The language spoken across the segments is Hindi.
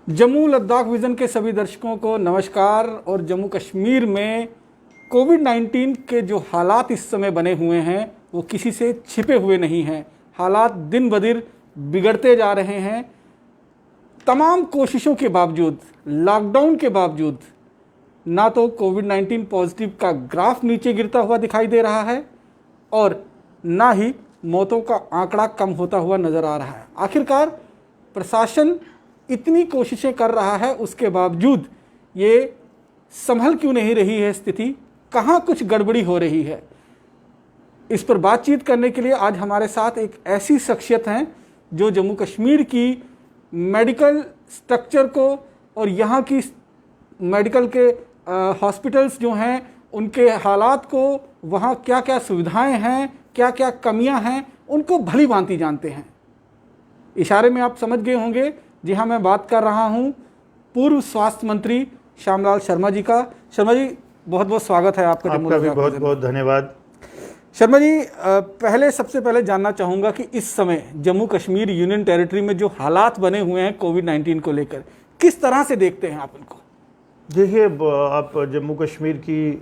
जम्मू लद्दाख विजन के सभी दर्शकों को नमस्कार। और जम्मू कश्मीर में कोविड-19 के जो हालात इस समय बने हुए हैं वो किसी से छिपे हुए नहीं हैं। हालात दिन ब दिन बिगड़ते जा रहे हैं। तमाम कोशिशों के बावजूद, लॉकडाउन के बावजूद, ना तो कोविड-19 पॉजिटिव का ग्राफ नीचे गिरता हुआ दिखाई दे रहा है और ना ही मौतों का आंकड़ा कम होता हुआ नज़र आ रहा है। आखिरकार प्रशासन इतनी कोशिशें कर रहा है, उसके बावजूद ये संभल क्यों नहीं रही है स्थिति? कहाँ कुछ गड़बड़ी हो रही है? इस पर बातचीत करने के लिए आज हमारे साथ एक ऐसी शख्सियत हैं जो जम्मू कश्मीर की मेडिकल स्ट्रक्चर को और यहाँ की मेडिकल के हॉस्पिटल्स जो हैं उनके हालात को, वहाँ क्या क्या सुविधाएं हैं, क्या क्या कमियां हैं, उनको भली भांति जानते हैं। इशारे में आप समझ गए होंगे, जी हाँ, मैं बात कर रहा हूँ पूर्व स्वास्थ्य मंत्री श्यामलाल शर्मा जी का। शर्मा जी, बहुत बहुत स्वागत है आपका। आपका भी बहुत बहुत धन्यवाद। शर्मा जी, सबसे पहले जानना चाहूँगा कि इस समय जम्मू कश्मीर यूनियन टेरिटरी में जो हालात बने हुए हैं कोविड-19 को लेकर, किस तरह से देखते हैं आप इनको? देखिए, आप जम्मू कश्मीर की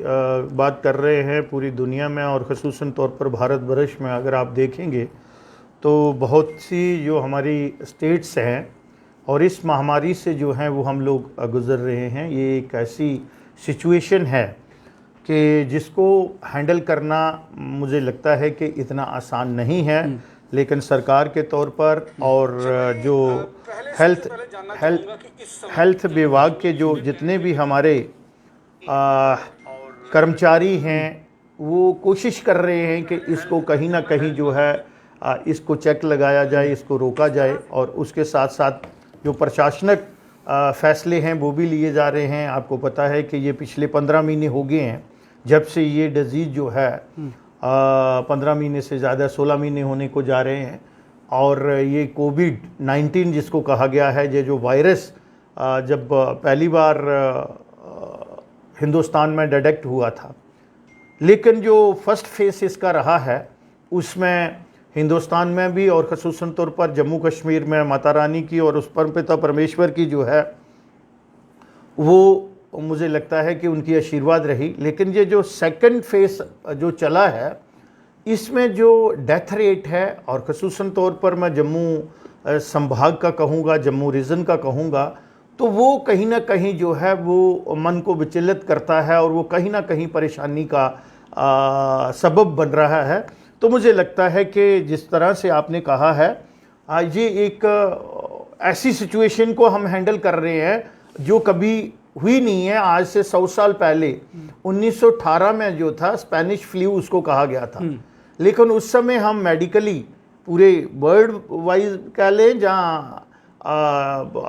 बात कर रहे हैं। पूरी दुनिया में और ख़ुसूसन तौर पर भारतवर्ष में अगर आप देखेंगे तो बहुत सी जो हमारी स्टेट्स हैं और इस महामारी से जो हैं वो हम लोग गुज़र रहे हैं। ये एक ऐसी सिचुएशन है कि जिसको हैंडल करना मुझे लगता है कि इतना आसान नहीं है, लेकिन सरकार के तौर पर और जो हेल्थ विभाग के जो जितने भी हमारे कर्मचारी हैं वो कोशिश कर रहे हैं कि इसको कहीं ना कहीं जो है इसको चेक लगाया जाए, इसको रोका जाए। और उसके साथ साथ जो प्रशासनिक फ़ैसले हैं वो भी लिए जा रहे हैं। आपको पता है कि ये पिछले 15 महीने हो गए हैं जब से ये डिज़ीज़ जो है 15 महीने से ज़्यादा 16 महीने होने को जा रहे हैं। और ये कोविड-19 जिसको कहा गया है, ये जो वायरस जब पहली बार हिंदुस्तान में डिटेक्ट हुआ था, लेकिन जो फर्स्ट फेस इसका रहा है उसमें हिंदुस्तान में भी और ख़ुसूसन तौर पर जम्मू कश्मीर में माता रानी की और उस परमपिता परमेश्वर की जो है वो मुझे लगता है कि उनकी आशीर्वाद रही। लेकिन ये जो सेकंड फेस जो चला है इसमें जो डेथ रेट है, और ख़ुसूसन तौर पर मैं जम्मू संभाग का कहूँगा, जम्मू रीजन का कहूँगा, तो वो कहीं ना कहीं जो है वो मन को विचलित करता है और वो कहीं ना कहीं परेशानी का सबब बन रहा है। तो मुझे लगता है कि जिस तरह से आपने कहा है, ये एक ऐसी सिचुएशन को हम हैंडल कर रहे हैं जो कभी हुई नहीं है। आज से 100 साल पहले 1918 में जो था स्पेनिश फ्लू उसको कहा गया था, लेकिन उस समय हम मेडिकली पूरे वर्ल्ड वाइज कह लें, जहाँ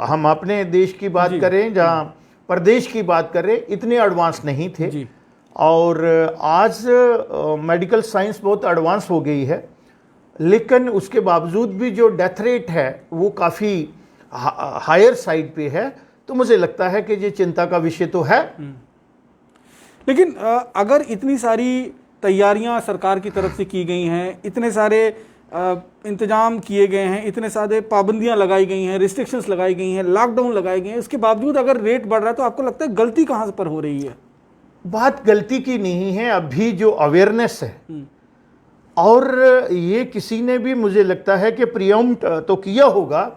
हम अपने देश की बात करें, जहाँ प्रदेश की बात करें, इतने एडवांस नहीं थे। और आज मेडिकल साइंस बहुत एडवांस हो गई है, लेकिन उसके बावजूद भी जो डेथ रेट है वो काफ़ी हायर साइड पे है। तो मुझे लगता है कि ये चिंता का विषय तो है। लेकिन अगर इतनी सारी तैयारियां सरकार की तरफ से की गई हैं, इतने सारे इंतजाम किए गए हैं, इतने सारे पाबंदियां लगाई गई हैं, रिस्ट्रिक्शंस लगाई गई हैं, लॉकडाउन लगाए गए हैं, उसके बावजूद अगर रेट बढ़ रहा है तो आपको लगता है गलती कहाँ पर हो रही है? बात गलती की नहीं है, अभी जो अवेयरनेस है, और ये किसी ने भी मुझे लगता है कि प्रियम्प्ट तो किया होगा,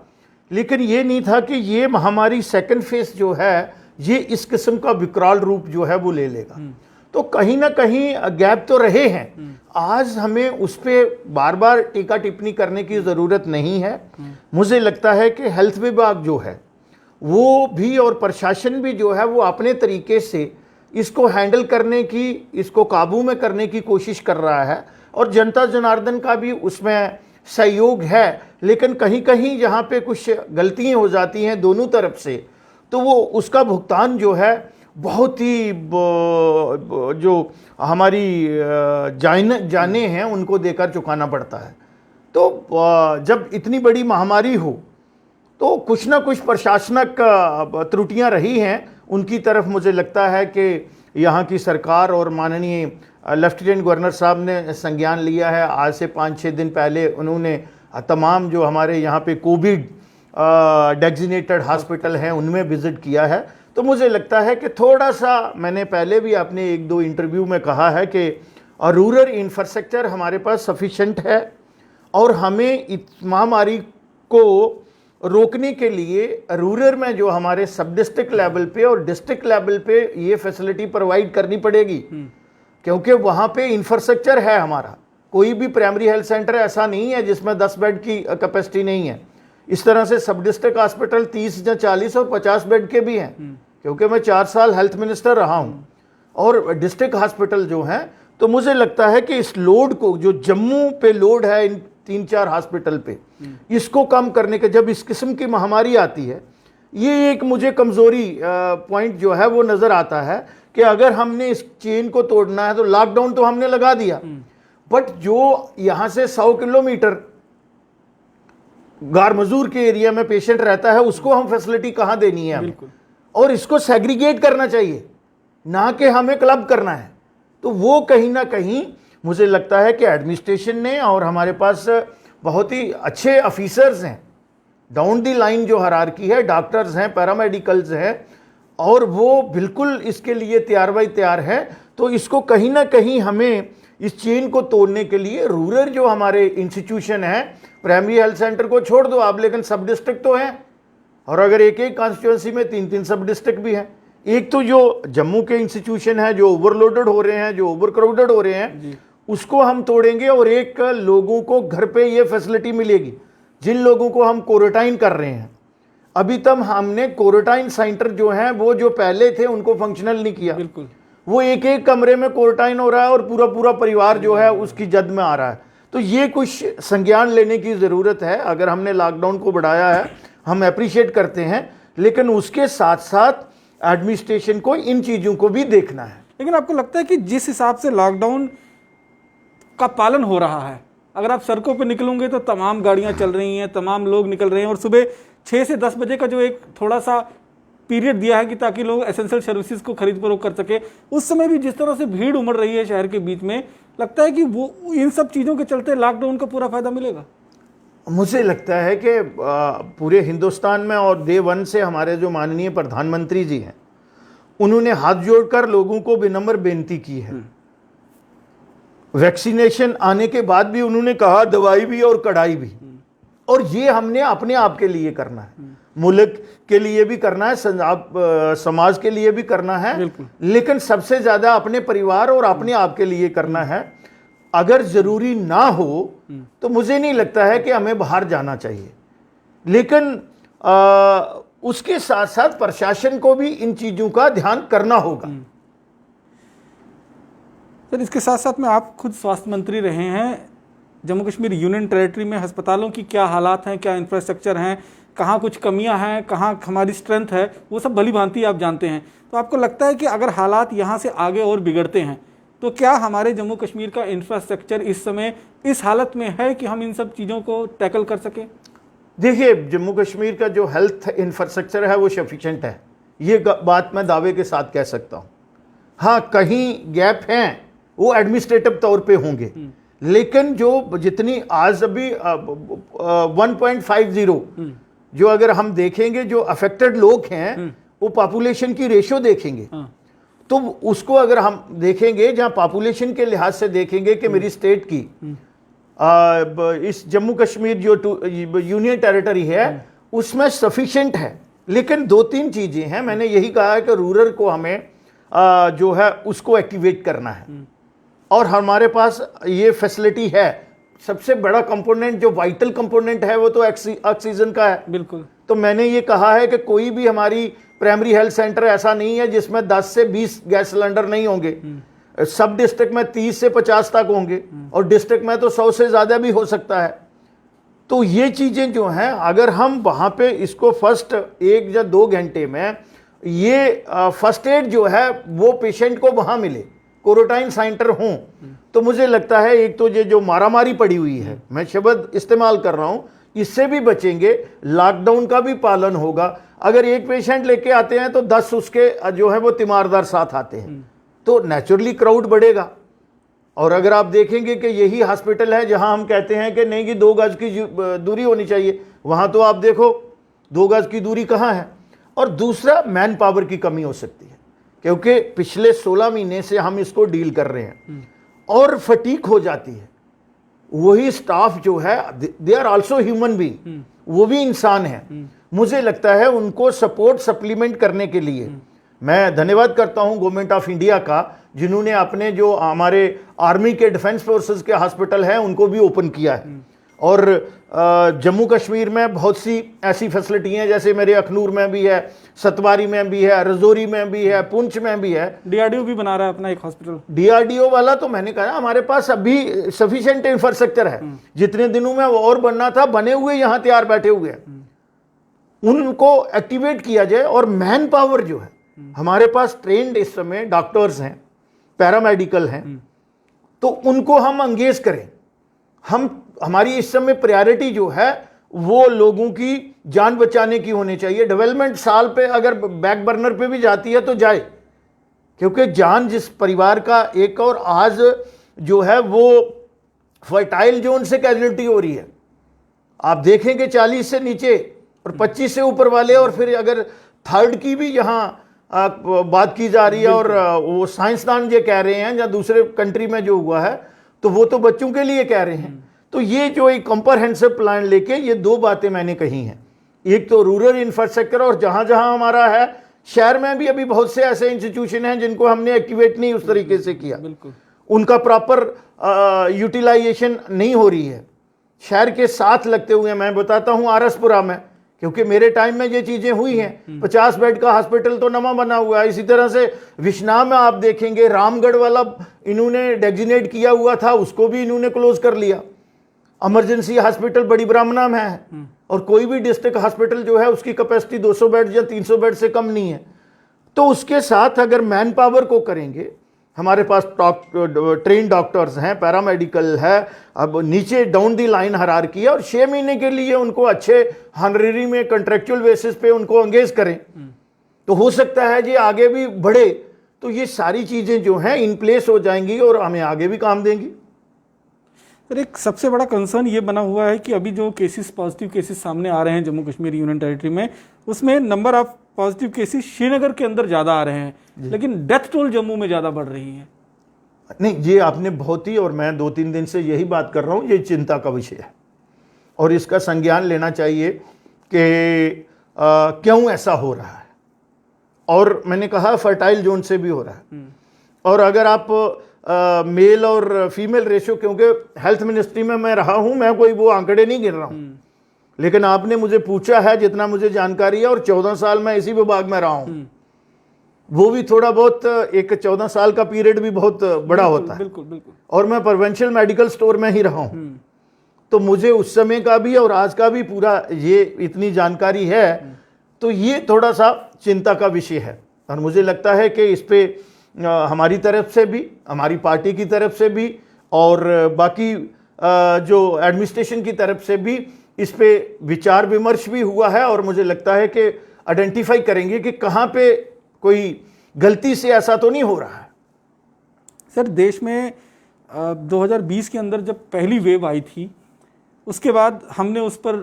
लेकिन ये नहीं था कि ये महामारी सेकंड फेज जो है ये इस किस्म का विकराल रूप जो है वो ले लेगा। तो कहीं ना कहीं गैप तो रहे हैं। आज हमें उस पर बार बार टीका टिप्पणी करने की ज़रूरत नहीं है। मुझे लगता है कि हेल्थ विभाग जो है वो भी और प्रशासन भी जो है वो अपने तरीके से इसको हैंडल करने की, इसको काबू में करने की कोशिश कर रहा है, और जनता जनार्दन का भी उसमें सहयोग है। लेकिन कहीं कहीं जहाँ पे कुछ गलतियाँ हो जाती हैं दोनों तरफ से, तो वो उसका भुगतान जो है बहुत ही जो हमारी जाने हैं उनको देकर चुकाना पड़ता है। तो जब इतनी बड़ी महामारी हो तो कुछ ना कुछ प्रशासनिक त्रुटियां रही हैं, उनकी तरफ मुझे लगता है कि यहाँ की सरकार और माननीय लेफ्टिनेंट गवर्नर साहब ने संज्ञान लिया है। आज से 5-6 दिन पहले उन्होंने तमाम जो हमारे यहाँ पे कोविड डेजिग्नेटेड हॉस्पिटल हैं उनमें विजिट किया है। तो मुझे लगता है कि थोड़ा सा, मैंने पहले भी अपने 1-2 इंटरव्यू में कहा है कि रूरल इंफ्रास्ट्रक्चर हमारे पास सफिशेंट है और हमें इस महामारी को रोकने के लिए रूरल में जो हमारे सब डिस्ट्रिक्ट लेवल पे और डिस्ट्रिक्ट लेवल पे ये फैसिलिटी प्रोवाइड करनी पड़ेगी, क्योंकि वहाँ पे इंफ्रास्ट्रक्चर है हमारा। कोई भी प्राइमरी हेल्थ सेंटर ऐसा नहीं है जिसमें 10 बेड की कैपेसिटी नहीं है। इस तरह से सब डिस्ट्रिक्ट हॉस्पिटल 30 या 40 और 50 बेड के भी हैं, क्योंकि मैं 4 साल हेल्थ मिनिस्टर रहा हूँ। और डिस्ट्रिक्ट हॉस्पिटल जो हैं, तो मुझे लगता है कि इस लोड को, जो जम्मू पे लोड है इन 3-4 हॉस्पिटल पे, इसको कम करने के, जब इस किस्म की महामारी आती है, ये एक मुझे कमजोरी पॉइंट जो है वो नजर आता है कि अगर हमने इस चेन को तोड़ना है तो लॉकडाउन तो हमने लगा दिया, बट जो यहां से 100 किलोमीटर गार-मजूर के एरिया में पेशेंट रहता है, उसको हम फैसिलिटी कहां देनी है हमें? और इसको सेग्रीगेट करना चाहिए, ना कि हमें क्लब करना है। तो वो कहीं ना कहीं मुझे लगता है कि एडमिनिस्ट्रेशन ने, और हमारे पास बहुत ही अच्छे ऑफिसर्स हैं डाउन दी लाइन, जो हायरार्की है, डॉक्टर्स हैं, पैरामेडिकल्स हैं, और वो बिल्कुल इसके लिए तैयार बाई तैयार है। तो इसको कहीं ना कहीं हमें इस चेन को तोड़ने के लिए रूरल जो हमारे इंस्टीट्यूशन है, प्राइमरी हेल्थ सेंटर को छोड़ दो आप, लेकिन सब डिस्ट्रिक्ट तो है, और अगर एक कॉन्स्टिट्यूंसी में 3-3 सब डिस्ट्रिक्ट भी हैं। एक तो जो जम्मू के इंस्टीट्यूशन है जो ओवरलोडेड हो रहे हैं, जो ओवर क्राउडेड हो रहे हैं, उसको हम तोड़ेंगे, और एक लोगों को घर पे ये फैसिलिटी मिलेगी। जिन लोगों को हम क्वारंटाइन कर रहे हैं, अभी तक हमने क्वारंटाइन सेंटर जो हैं वो जो पहले थे उनको फंक्शनल नहीं किया। बिल्कुल, वो एक कमरे में क्वारंटाइन हो रहा है और पूरा परिवार जो है उसकी जद में आ रहा है। तो ये कुछ संज्ञान लेने की ज़रूरत है। अगर हमने लॉकडाउन को बढ़ाया है, हम अप्रिशिएट करते हैं, लेकिन उसके साथ साथ एडमिनिस्ट्रेशन को इन चीज़ों को भी देखना है। लेकिन आपको लगता है कि जिस हिसाब से लॉकडाउन का पालन हो रहा है, अगर आप सड़कों पे निकलोगे तो तमाम गाड़ियां चल रही हैं, तमाम लोग निकल रहे हैं, और सुबह 6 से 10 बजे का जो एक थोड़ा सा पीरियड दिया है कि ताकि लोग एसेंशियल सर्विसेज को खरीद फरोख्त कर सके, उस समय भी जिस तरह से भीड़ उमड़ रही है शहर के बीच में, लगता है कि वो इन सब चीज़ों के चलते लॉकडाउन का पूरा फायदा मिलेगा? मुझे लगता है कि पूरे हिंदुस्तान में और डे 1 से हमारे जो माननीय प्रधानमंत्री जी हैं, उन्होंने हाथ जोड़कर लोगों को विनम्र बेनती की है। वैक्सीनेशन आने के बाद भी उन्होंने कहा दवाई भी और कड़ाई भी, और ये हमने अपने आप के लिए करना है, मुल्क के लिए भी करना है, समाज के लिए भी करना है, लेकिन सबसे ज्यादा अपने परिवार और अपने आप के लिए करना है। अगर जरूरी ना हो तो मुझे नहीं लगता है कि हमें बाहर जाना चाहिए, लेकिन उसके साथ साथ प्रशासन को भी इन चीजों का ध्यान करना होगा। सर, इसके साथ साथ में आप खुद स्वास्थ्य मंत्री रहे हैं। जम्मू कश्मीर यूनियन टेरिटरी में अस्पतालों की क्या हालात हैं, क्या इंफ्रास्ट्रक्चर हैं, कहाँ कुछ कमियां हैं, कहाँ हमारी स्ट्रेंथ है, वो सब भली भांति आप जानते हैं। तो आपको लगता है कि अगर हालात यहाँ से आगे और बिगड़ते हैं तो क्या हमारे जम्मू कश्मीर का इंफ्रास्ट्रक्चर इस समय इस हालत में है कि हम इन सब चीज़ों को टैकल कर सकें? देखिए, जम्मू कश्मीर का जो हेल्थ इंफ्रास्ट्रक्चर है वो सफिशिएंट है, ये बात मैं दावे के साथ कह सकता हूँ। हाँ, कहीं गैप हैं, वो एडमिनिस्ट्रेटिव तौर पे होंगे, लेकिन जो जितनी आज अभी 1.50 जो अगर हम देखेंगे जो अफेक्टेड लोग हैं, वो पॉपुलेशन की रेशो देखेंगे, तो उसको अगर हम देखेंगे, जहां पॉपुलेशन के लिहाज से देखेंगे कि मेरी स्टेट की इस जम्मू कश्मीर जो यूनियन टेरिटरी है उसमें सफिशिएंट है, लेकिन 2-3 चीजें हैं। मैंने यही कहा है कि रूरल को हमें जो है उसको एक्टिवेट करना है, और हमारे पास ये फैसिलिटी है। सबसे बड़ा कंपोनेंट जो वाइटल कंपोनेंट है वो तो ऑक्सीजन का है। बिल्कुल। तो मैंने ये कहा है कि कोई भी हमारी प्राइमरी हेल्थ सेंटर ऐसा नहीं है जिसमें 10 से 20 गैस सिलेंडर नहीं होंगे। सब डिस्ट्रिक्ट में 30 से 50 तक होंगे, और डिस्ट्रिक्ट में तो 100 से ज़्यादा भी हो सकता है। तो ये चीज़ें जो हैं, अगर हम वहाँ पे इसको फर्स्ट 1 या 2 घंटे में ये फर्स्ट एड जो है वो पेशेंट को वहाँ मिले, क्वारंटाइन सेंटर हों, तो मुझे लगता है एक तो ये जो मारामारी पड़ी हुई है, मैं शब्द इस्तेमाल कर रहा हूँ, इससे भी बचेंगे, लॉकडाउन का भी पालन होगा। अगर एक पेशेंट लेके आते हैं तो 10 उसके जो है वो तीमारदार साथ आते हैं, तो नेचुरली क्राउड बढ़ेगा। और अगर आप देखेंगे कि यही हॉस्पिटल है जहां हम कहते हैं कि नहीं कि 2 गज की दूरी होनी चाहिए, वहां तो आप देखो 2 गज की दूरी कहाँ है। और दूसरा, मैन पावर की कमी हो सकती है, क्योंकि पिछले 16 महीने से हम इसको डील कर रहे हैं और फटीक हो जाती है। वही स्टाफ जो है, they are also human being, वो भी इंसान है। मुझे लगता है उनको सपोर्ट सप्लीमेंट करने के लिए मैं धन्यवाद करता हूं गवर्नमेंट ऑफ इंडिया का, जिन्होंने अपने जो हमारे आर्मी के डिफेंस फोर्सेस के हॉस्पिटल हैं उनको भी ओपन किया है। और जम्मू कश्मीर में बहुत सी ऐसी फैसिलिटी हैं, जैसे मेरे अखनूर में भी है, सतवारी में भी है, रजौरी में भी है, पुंछ में भी है। डीआरडीओ भी बना रहा है अपना एक हॉस्पिटल। डीआरडीओ वाला तो मैंने कहा हमारे पास अभी सफिशिएंट इंफ्रास्ट्रक्चर है, जितने दिनों में वो और बनना था बने हुए यहां तैयार बैठे हुए हैं, उनको एक्टिवेट किया जाए। और मैन पावर जो है हमारे पास ट्रेंड इस समय डॉक्टर्स हैं, पैरामेडिकल हैं, तो उनको हम एंगेज करें। हमारी इस समय प्रायोरिटी जो है वो लोगों की जान बचाने की होनी चाहिए। डेवलपमेंट साल पे अगर बैक बर्नर पे भी जाती है तो जाए, क्योंकि जान जिस परिवार का एक, और आज जो है वो फर्टाइल जोन से कैजुअलिटी हो रही है। आप देखेंगे 40 से नीचे और 25 से ऊपर वाले, और फिर अगर थर्ड की भी यहाँ बात की जा रही है, और वो साइंसदान ये कह रहे हैं या दूसरे कंट्री में जो हुआ है, तो वो तो बच्चों के लिए कह रहे हैं। तो ये जो एक कॉम्प्रहेंसिव प्लान लेके ये 2 बातें मैंने कही हैं, एक तो रूरल इंफ्रास्ट्रक्चर, और जहां जहां हमारा है शहर में भी अभी बहुत से ऐसे इंस्टीट्यूशन हैं जिनको हमने एक्टिवेट नहीं उस तरीके से किया, उनका प्रॉपर यूटिलाइजेशन नहीं हो रही है। शहर के साथ लगते हुए मैं बताता हूं आरसपुरा में, क्योंकि मेरे टाइम में ये चीजें हुई हैं, 50 बेड का हॉस्पिटल तो नवा बना हुआ है। इसी तरह से विश्नाह में आप देखेंगे रामगढ़ वाला इन्होंने डेजिग्नेट किया हुआ था, उसको भी इन्होंने क्लोज कर लिया। इमरजेंसी हॉस्पिटल बड़ी ब्राह्मणा में है, और कोई भी डिस्ट्रिक्ट हॉस्पिटल जो है उसकी कैपेसिटी 200 बेड या 300 बेड से कम नहीं है। तो उसके साथ अगर मैन पावर को करेंगे, हमारे पास ट्रेन डॉक्टर्स हैं, पैरामेडिकल है, अब नीचे डाउन दी लाइन हायरार्की है, और 6 महीने के लिए उनको अच्छे हॉनरेरी में कंट्रेक्चुअल बेसिस पे उनको एंगेज करें, तो हो सकता है जी आगे भी बढ़े। तो ये सारी चीजें जो हैं इन प्लेस हो जाएंगी और हमें आगे भी काम देंगी। सर, एक सबसे बड़ा कंसर्न ये बना हुआ है कि अभी जो केसेस, पॉजिटिव केसेस सामने आ रहे हैं जम्मू कश्मीर यूनियन टेरिटरी में, उसमें number of positive cases Srinagar के अंदर ज़्यादा आ रहे हैं, लेकिन डेथ टोल जम्मू में ज़्यादा बढ़ रही है। नहीं, ये आपने बहुत ही, और मैं 2-3 दिन से यही बात कर रहा हूँ, ये चिंता का विषय है और इसका संज्ञान लेना चाहिए कि क्यों ऐसा हो रहा है। और मैंने कहा फर्टाइल जोन से भी हो रहा है। और अगर आप मेल और फीमेल रेशियो, क्योंकि हेल्थ मिनिस्ट्री में मैं रहा हूं, मैं कोई वो आंकड़े नहीं गिन रहा हूं, लेकिन आपने मुझे पूछा है, जितना मुझे जानकारी है, और 14 साल मैं इसी विभाग में रहा हूं, वो भी थोड़ा बहुत, एक 14 साल का पीरियड भी बहुत बड़ा होता है। बिल्कुल बिल्कुल। और मैं प्रोविंशियल मेडिकल स्टोर में ही रहा हूं, तो मुझे उस समय का भी और आज का भी पूरा ये इतनी जानकारी है। तो ये थोड़ा सा चिंता का विषय है, और मुझे लगता है कि इस पे हमारी तरफ से भी, हमारी पार्टी की तरफ से भी, और बाकी जो एडमिनिस्ट्रेशन की तरफ से भी इस पे विचार विमर्श भी हुआ है। और मुझे लगता है कि आइडेंटिफाई करेंगे कि कहाँ पे कोई गलती से ऐसा तो नहीं हो रहा है। सर, देश में 2020 के अंदर जब पहली वेव आई थी, उसके बाद हमने उस पर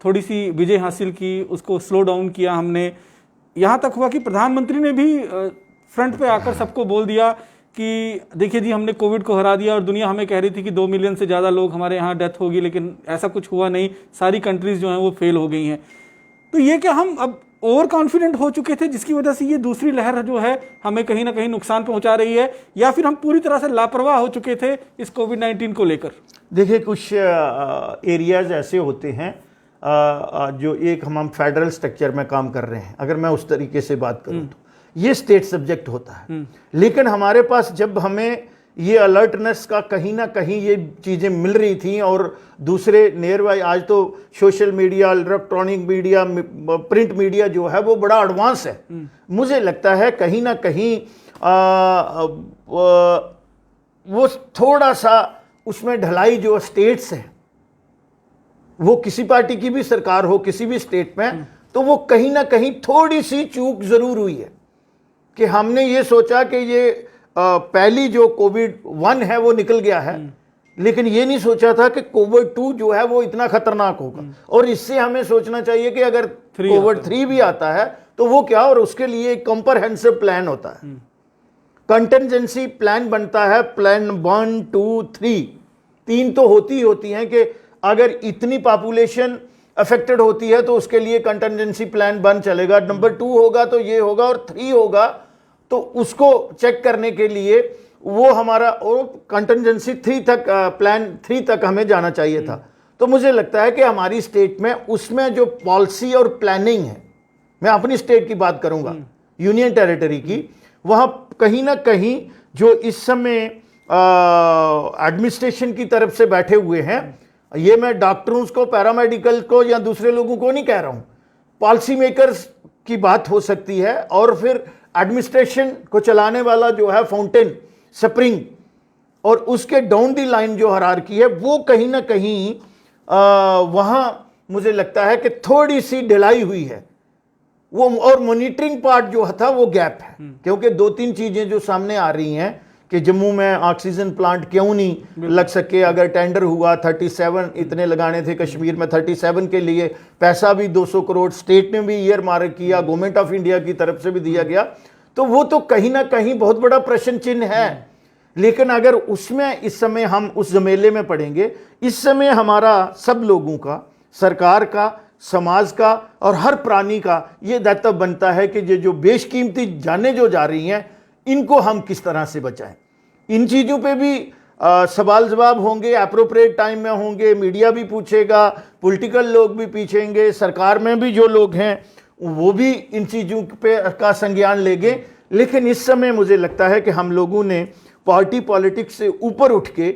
थोड़ी सी विजय हासिल की, उसको स्लो डाउन किया हमने। यहाँ तक हुआ कि प्रधानमंत्री ने भी फ्रंट पे आकर सबको बोल दिया कि देखिए जी, हमने कोविड को हरा दिया, और दुनिया हमें कह रही थी कि 2 मिलियन से ज़्यादा लोग हमारे यहाँ डेथ होगी, लेकिन ऐसा कुछ हुआ नहीं। सारी कंट्रीज़ जो हैं वो फेल हो गई हैं। तो ये क्या हम अब ओवर कॉन्फिडेंट हो चुके थे, जिसकी वजह से ये दूसरी लहर जो है हमें कहीं ना कहीं नुकसान पहुंचा रही है, या फिर हम पूरी तरह से लापरवाह हो चुके थे इस कोविड-19 को लेकर? देखिए, कुछ एरियाज ऐसे होते हैं जो एक हम फेडरल स्ट्रक्चर में काम कर रहे हैं, अगर मैं उस तरीके से बात करूं तो ये स्टेट सब्जेक्ट होता है। लेकिन हमारे पास जब हमें ये अलर्टनेस का कहीं ना कहीं ये चीज़ें मिल रही थी, और दूसरे नियर बाय, आज तो social media, electronic media, print media जो है वो बड़ा एडवांस है। मुझे लगता है कहीं ना कहीं वो थोड़ा सा उसमें ढलाई जो स्टेट्स हैं, वो किसी पार्टी की भी सरकार हो, किसी भी स्टेट में, तो वो कहीं ना कहीं थोड़ी सी चूक जरूर हुई है कि हमने ये सोचा कि ये पहली जो कोविड 1 है वो निकल गया है, लेकिन ये नहीं सोचा था कि कोविड 2 जो है वो इतना खतरनाक होगा। और इससे हमें सोचना चाहिए कि अगर कोविड 3 भी आता है तो वो क्या, और उसके लिए एक कॉम्प्रहेंसिव प्लान होता है, कंटिजेंसी प्लान बनता है, प्लान 1 2 3, 3 तो होती हैं कि अगर इतनी पॉपुलेशन अफेक्टेड होती है तो उसके लिए कंटिजेंसी प्लान 1 चलेगा, नंबर 2 होगा तो ये होगा, और 3 होगा तो उसको चेक करने के लिए वो हमारा और कंटिजेंसी 3 तक, प्लान 3 तक हमें जाना चाहिए था। तो मुझे लगता है कि हमारी स्टेट में उसमें जो पॉलिसी और प्लानिंग है, मैं अपनी स्टेट की बात करूंगा, यूनियन टेरिटरी की, वहां कहीं ना कहीं जो इस समय एडमिनिस्ट्रेशन की तरफ से बैठे हुए हैं, ये मैं डॉक्टरों को, पैरामेडिकल को या दूसरे लोगों को नहीं कह रहा हूं, पॉलिसी मेकर्स की बात हो सकती है, और फिर एडमिनिस्ट्रेशन को चलाने वाला जो है फाउंटेन स्प्रिंग, और उसके डाउन दी लाइन जो हायरार्की है वो कहीं ना कहीं वहां मुझे लगता है कि थोड़ी सी ढिलाई हुई है वो, और मॉनिटरिंग पार्ट जो था वो गैप है। क्योंकि 2-3 चीजें जो सामने आ रही हैं कि जम्मू में ऑक्सीजन प्लांट क्यों नहीं लग सके, अगर टेंडर हुआ 37 इतने लगाने थे, कश्मीर में 37 के लिए पैसा भी 200 करोड़ स्टेट ने भी ईयर मार्क किया, गवर्नमेंट ऑफ इंडिया की तरफ से भी दिया गया, तो वो तो कहीं ना कहीं बहुत बड़ा प्रश्न चिन्ह है। लेकिन अगर उसमें इस समय हम उस जमेले में पड़ेंगे, इस समय हमारा सब लोगों का, सरकार का, समाज का और हर प्राणी का ये दायित्व बनता है कि ये जो बेशकीमती जानें जो जा रही हैं इनको हम किस तरह से बचाएं। इन चीज़ों पे भी सवाल जवाब होंगे, अप्रोप्रिएट टाइम में होंगे, मीडिया भी पूछेगा, पॉलिटिकल लोग भी पूछेंगे, सरकार में भी जो लोग हैं वो भी इन चीज़ों पे का संज्ञान लेंगे। लेकिन इस समय मुझे लगता है कि हम लोगों ने पार्टी पॉलिटिक्स से ऊपर उठ के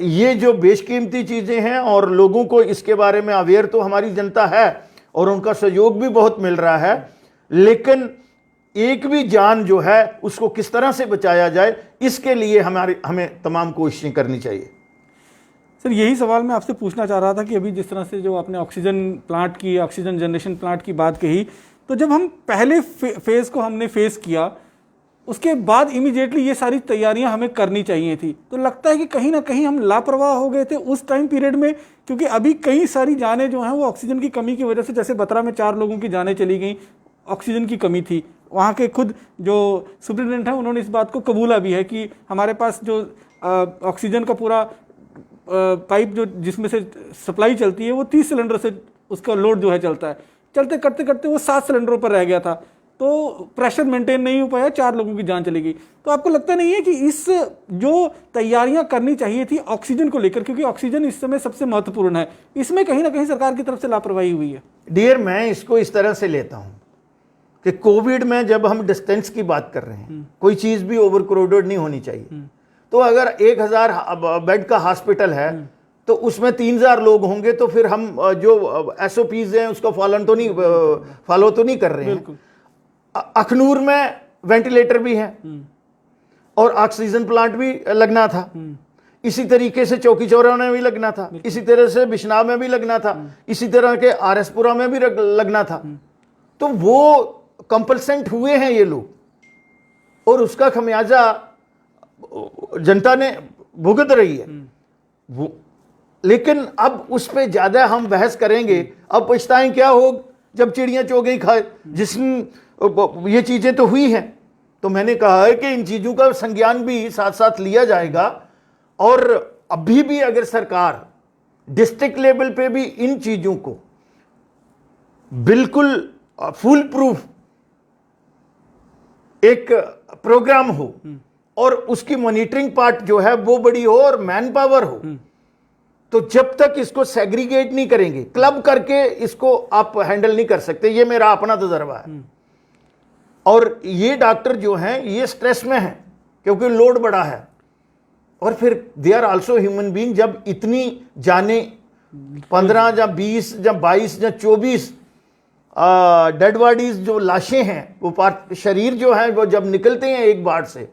ये जो बेशकीमती चीज़ें हैं, और लोगों को इसके बारे में अवेयर तो हमारी जनता है और उनका सहयोग भी बहुत मिल रहा है, लेकिन एक भी जान जो है उसको किस तरह से बचाया जाए, इसके लिए हमें तमाम कोशिशें करनी चाहिए। सर, यही सवाल मैं आपसे पूछना चाह रहा था कि अभी जिस तरह से जो आपने ऑक्सीजन प्लांट की, ऑक्सीजन जनरेशन प्लांट की बात कही, तो जब हम पहले फेज़ को हमने फेस किया, उसके बाद इमीडिएटली ये सारी तैयारियां हमें करनी चाहिए थी, तो लगता है कि कहीं ना कहीं हम लापरवाह हो गए थे उस टाइम पीरियड में, क्योंकि अभी कई सारी जानें जो हैं वो ऑक्सीजन की कमी की वजह से, जैसे बतरा में 4 लोगों की जानें चली गई, ऑक्सीजन की कमी थी। वहाँ के खुद जो सुप्रिटेंडेंट हैं उन्होंने इस बात को कबूला भी है कि हमारे पास जो ऑक्सीजन का पूरा पाइप जो जिसमें से सप्लाई चलती है वो 30 सिलेंडर से उसका लोड जो है चलता है, चलते करते करते वो 7 सिलेंडरों पर रह गया था, तो प्रेशर मेंटेन नहीं हो पाया, 4 लोगों की जान चली गई। तो आपको लगता नहीं है कि इस जो तैयारियां करनी चाहिए थी ऑक्सीजन को लेकर, क्योंकि ऑक्सीजन इस समय सबसे महत्वपूर्ण है, इसमें कहीं ना कहीं सरकार की तरफ से लापरवाही हुई है? डियर, मैं इसको इस तरह से लेता हूं कि कोविड में जब हम डिस्टेंस की बात कर रहे हैं, कोई चीज भी ओवर क्राउडेड नहीं होनी चाहिए। तो अगर 1000 बेड का हॉस्पिटल है तो उसमें 3000 लोग होंगे, तो फिर हम जो SOPs हैं उसको फॉलो तो नहीं कर रहे हैं। अखनूर में वेंटिलेटर भी है और ऑक्सीजन प्लांट भी लगना था, इसी तरीके से चौकी चौरा में भी लगना था, इसी तरह से बिश्नाब में भी लगना था, इसी तरह के RSपुरा में भी लगना था। तो वो कंपलसेंट हुए हैं ये लोग, और उसका खमियाजा जनता ने भुगत रही है वो। लेकिन अब उस पर ज्यादा हम बहस करेंगे, अब पछताएं क्या हो जब चिड़ियां चो गई खाए, जिसमें ये चीजें तो हुई हैं। तो मैंने कहा है कि इन चीजों का संज्ञान भी साथ साथ लिया जाएगा, और अभी भी अगर सरकार डिस्ट्रिक्ट लेवल पे भी इन चीजों को बिल्कुल फुल प्रूफ एक प्रोग्राम हो और उसकी मॉनिटरिंग पार्ट जो है वो बड़ी हो और मैन पावर हो, तो जब तक इसको सेग्रीगेट नहीं करेंगे, क्लब करके इसको आप हैंडल नहीं कर सकते। ये मेरा अपना तजर्बा है। और ये डॉक्टर जो हैं ये स्ट्रेस में हैं क्योंकि लोड बड़ा है, और फिर they are also human being. जब इतनी जाने 15 या 20 या 22 या 24 डेड बॉडीज जो लाशें हैं, वो शरीर जो है वो जब निकलते हैं एक बार से,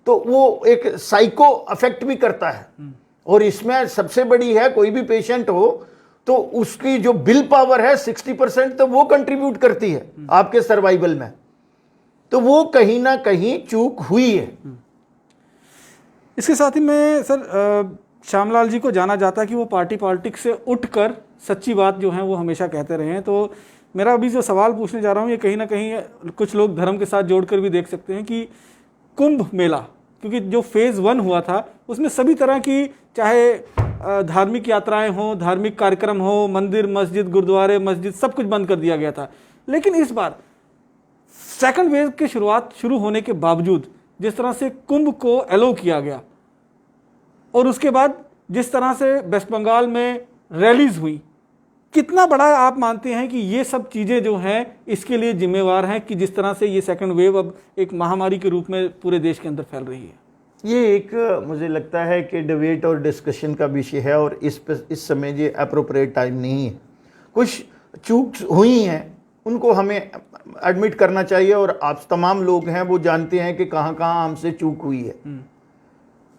तो वो एक साइको अफेक्ट भी करता है। और इसमें सबसे बड़ी है, कोई भी पेशेंट हो तो उसकी जो बिल पावर है 60% तो वो कंट्रीब्यूट करती है आपके सर्वाइवल में। तो वो कहीं ना कहीं चूक हुई है। इसके साथ ही मैं सर श्यामलाल जी को जाना जाता है कि वो पार्टी पॉलिटिक्स से उठकर सच्ची बात जो है वो हमेशा कहते रहे हैं। तो मेरा अभी जो सवाल पूछने जा रहा हूँ ये कहीं ना कहीं कुछ लोग धर्म के साथ जोड़कर भी देख सकते हैं कि कुंभ मेला, क्योंकि जो फेज़ 1 हुआ था उसमें सभी तरह की चाहे धार्मिक यात्राएं हों, धार्मिक कार्यक्रम हो, मंदिर मस्जिद गुरुद्वारे मस्जिद सब कुछ बंद कर दिया गया था। लेकिन इस बार सेकंड वेव की शुरुआत शुरू होने के बावजूद जिस तरह से कुंभ को अलाउ किया गया और उसके बाद जिस तरह से वेस्ट बंगाल में रैलीज हुई, कितना बड़ा आप मानते हैं कि ये सब चीज़ें जो हैं इसके लिए जिम्मेवार हैं कि जिस तरह से ये सेकंड वेव अब एक महामारी के रूप में पूरे देश के अंदर फैल रही है? ये एक मुझे लगता है कि डिबेट और डिस्कशन का विषय है और इस समय ये अप्रोप्रिएट टाइम नहीं है। कुछ चूक हुई हैं उनको हमें एडमिट करना चाहिए और आप तमाम लोग हैं वो जानते हैं कि कहाँ कहाँ हमसे चूक हुई है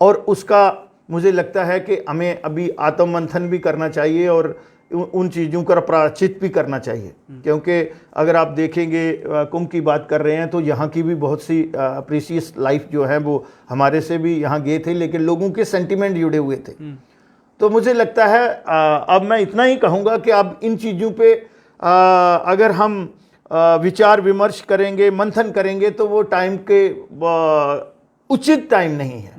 और उसका मुझे लगता है कि हमें अभी आत्ममंथन भी करना चाहिए और उन चीज़ों का प्रायश्चित भी करना चाहिए। क्योंकि अगर आप देखेंगे कुंभ की बात कर रहे हैं तो यहाँ की भी बहुत सी प्रीशियस लाइफ जो है वो हमारे से भी यहाँ गए थे, लेकिन लोगों के सेंटिमेंट जुड़े हुए थे। तो मुझे लगता है अब मैं इतना ही कहूँगा कि अब इन चीज़ों पे अगर हम विचार विमर्श करेंगे, मंथन करेंगे तो वो टाइम के उचित टाइम नहीं है,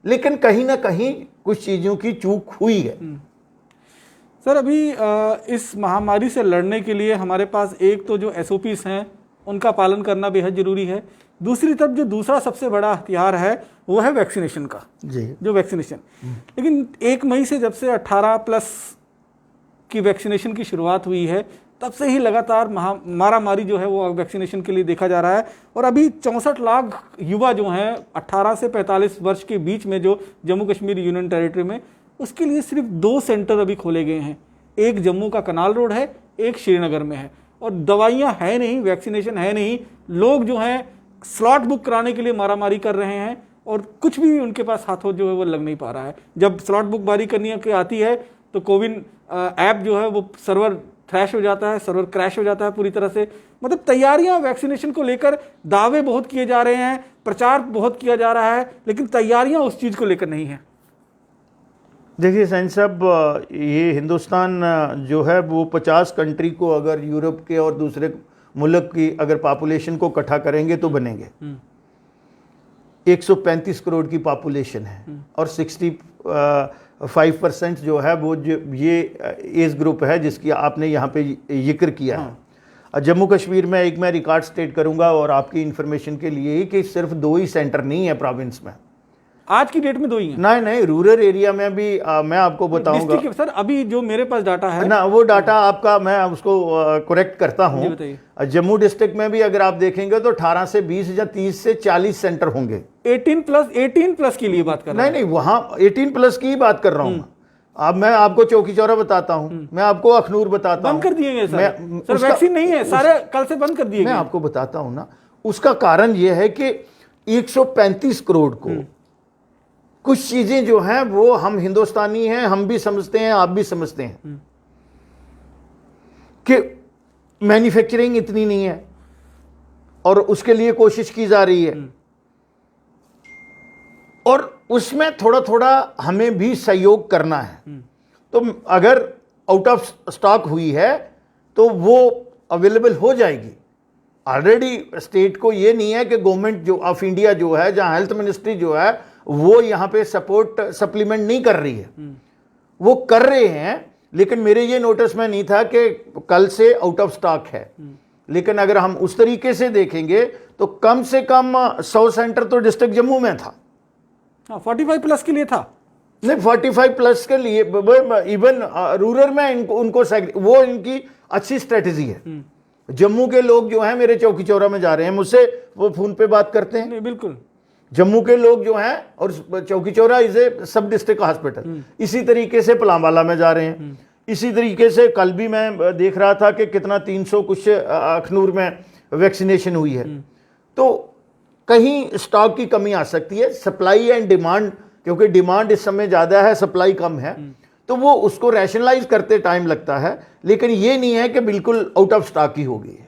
लेकिन कहीं ना कहीं कुछ चीज़ों की चूक हुई है। सर, अभी इस महामारी से लड़ने के लिए हमारे पास एक तो जो SOPs हैं उनका पालन करना बेहद ज़रूरी है, दूसरी तरफ जो दूसरा सबसे बड़ा हथियार है वो है वैक्सीनेशन का जी, जो वैक्सीनेशन। लेकिन 1 मई से जब से 18+ की वैक्सीनेशन की शुरुआत हुई है तब से ही लगातार मारामारी जो है वो वैक्सीनेशन के लिए देखा जा रहा है और अभी 64 लाख युवा जो हैं 18 से 45 वर्ष के बीच में जो जम्मू कश्मीर यूनियन टेरिटरी में, उसके लिए सिर्फ 2 सेंटर अभी खोले गए हैं। एक जम्मू का कनाल रोड है, एक श्रीनगर में है और दवाइयां है नहीं, वैक्सीनेशन है नहीं। लोग जो हैं स्लॉट बुक कराने के लिए मारामारी कर रहे हैं और कुछ भी उनके पास हाथों जो है वो लग नहीं पा रहा है। जब स्लॉट बुक बारी करनी की आती है तो कोविन ऐप जो है वो सर्वर क्रैश हो जाता है, सर्वर क्रैश हो जाता है पूरी तरह से। मतलब तैयारियां वैक्सीनेशन को लेकर, दावे बहुत किए जा रहे हैं, प्रचार बहुत किया जा रहा है, लेकिन तैयारियां उस चीज़ को लेकर नहीं है। देखिए सैन साहब, ये हिंदुस्तान जो है वो 50 कंट्री को अगर यूरोप के और दूसरे मुल्क की अगर पॉपुलेशन को इकट्ठा करेंगे तो बनेंगे। 135 करोड़ की पॉपुलेशन है और 65% जो है वो ये एज ग्रुप है जिसकी आपने यहाँ पे जिक्र किया है। जम्मू कश्मीर में एक मैं रिकॉर्ड स्टेट करूँगा और आपकी इन्फॉर्मेशन के लिए कि सिर्फ 2 ही सेंटर नहीं है प्रोविंस में, आज की डेट में 2 ही हैं। नहीं, रूरल एरिया में भी मैं आपको बताऊंगा सर। अभी जो मेरे पास डाटा है ना, वो डाटा आपका मैं उसको करेक्ट करता हूं। जम्मू डिस्ट्रिक्ट में भी अगर आप देखेंगे तो 18 से 20 या 30 से 40 सेंटर होंगे। 18+ की लिए बात कर रहा हूं। नहीं, वहां 18+ की ही बात कर रहा हूं। अब मैं आपको चौकी चौरा बताता हूं, मैं आपको अखनूर बताता हूं। बंद कर दिए गए सर, वैक्सीन नहीं है, सारे कल से बंद कर दिए गए। मैं आपको बताता हूं ना, उसका कारण यह है कि 135 करोड़ को कुछ चीजें जो हैं वो हम हिंदुस्तानी हैं, हम भी समझते हैं, आप भी समझते हैं कि मैन्युफैक्चरिंग इतनी नहीं है और उसके लिए कोशिश की जा रही है और उसमें थोड़ा थोड़ा हमें भी सहयोग करना है। तो अगर आउट ऑफ स्टॉक हुई है तो वो अवेलेबल हो जाएगी। ऑलरेडी स्टेट को ये नहीं है कि गवर्नमेंट जो ऑफ इंडिया जो है, जहां हेल्थ मिनिस्ट्री जो है वो यहाँ पे सपोर्ट सप्लीमेंट नहीं कर रही है, वो कर रहे हैं, लेकिन मेरे ये नोटिस में नहीं था कि कल से आउट ऑफ स्टॉक है। लेकिन अगर हम उस तरीके से देखेंगे तो कम से कम 100 सेंटर तो डिस्ट्रिक्ट जम्मू में था। 45+ के लिए था, नहीं 45+ के लिए, इवन रूरल में उनको वो इनकी अच्छी स्ट्रेटेजी है। जम्मू के लोग जो हैं मेरे चौकी चौरा में जा रहे हैं, मुझसे वो फोन पे बात करते हैं। नहीं, बिल्कुल जम्मू के लोग जो हैं, और चौकी चौरा इज ए सब डिस्ट्रिक्ट हॉस्पिटल, इसी तरीके से पलांबाला में जा रहे हैं। इसी तरीके से कल भी मैं देख रहा था कि कितना 300 कुछ अखनूर में वैक्सीनेशन हुई है। तो कहीं स्टॉक की कमी आ सकती है, सप्लाई एंड डिमांड, क्योंकि डिमांड इस समय ज़्यादा है, सप्लाई कम है, तो वो उसको रैशनलाइज करते टाइम लगता है, लेकिन ये नहीं है कि बिल्कुल आउट ऑफ स्टॉक ही हो गई है।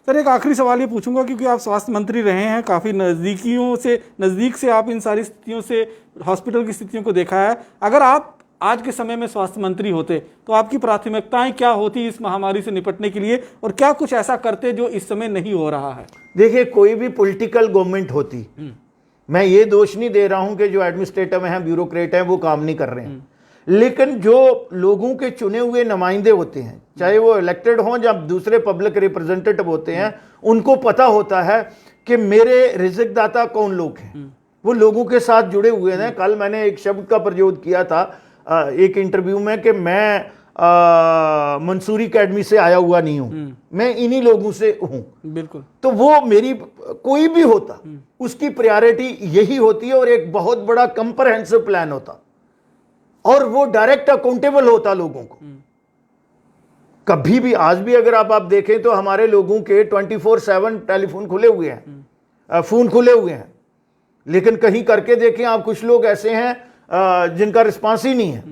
सर एक आखिरी सवाल ये पूछूंगा, क्योंकि आप स्वास्थ्य मंत्री रहे हैं, काफ़ी नज़दीक से आप इन सारी स्थितियों से, हॉस्पिटल की स्थितियों को देखा है। अगर आप आज के समय में स्वास्थ्य मंत्री होते तो आपकी प्राथमिकताएं क्या होती इस महामारी से निपटने के लिए, और क्या कुछ ऐसा करते जो इस समय नहीं हो रहा है? देखिए, कोई भी पॉलिटिकल गवर्नमेंट होती, मैं ये दोष नहीं दे रहा हूं कि जो एडमिनिस्ट्रेटिव हैं, ब्यूरोक्रेट हैं, वो काम नहीं कर रहे हैं, लेकिन जो लोगों के चुने हुए नुमाइंदे होते हैं, चाहे वो इलेक्टेड हों या दूसरे पब्लिक रिप्रेजेंटेटिव होते हैं, उनको पता होता है कि मेरे रिज़्क दाता कौन लोग हैं। वो लोगों के साथ जुड़े हुए हैं। कल मैंने एक शब्द का प्रयोग किया था एक इंटरव्यू में कि मैं मंसूरी अकेडमी से आया हुआ नहीं हूं, मैं इन्हीं लोगों से हूं। बिल्कुल। तो वो मेरी, कोई भी होता उसकी प्रायोरिटी यही होती है, और एक बहुत बड़ा कंप्रहेंसिव प्लान होता, और वो डायरेक्ट अकाउंटेबल होता लोगों को। कभी भी, आज भी अगर आप देखें तो हमारे लोगों के 24/7 टेलीफोन खुले हुए हैं, फोन खुले हुए हैं, लेकिन कहीं करके देखें आप, कुछ लोग ऐसे हैं जिनका रिस्पांस ही नहीं है।